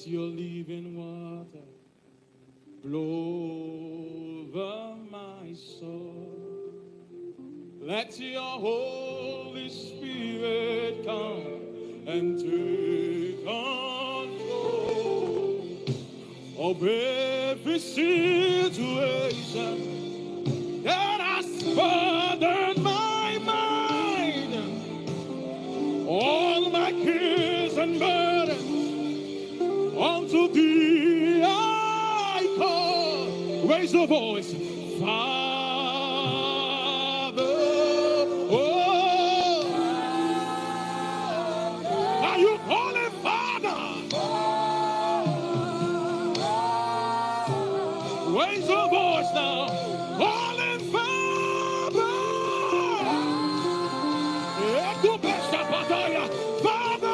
Let your living water blow over my soul. Let your Holy Spirit come and take control of every situation that has bothered my mind. All my cares and burdens unto thee I call. Raise your voice, Father. Oh, now you call him Father. Raise your voice now. Call him Father. Father.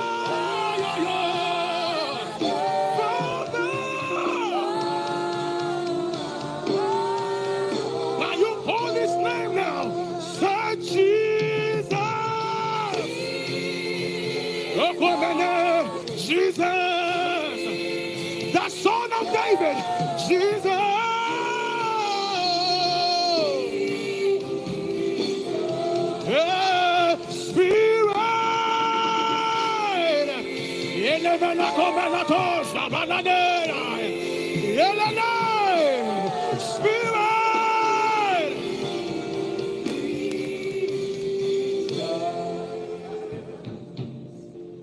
Father. Now you call his name now. Say Jesus. Jesus. The Son of David. Jesus. Spirit, Spirit,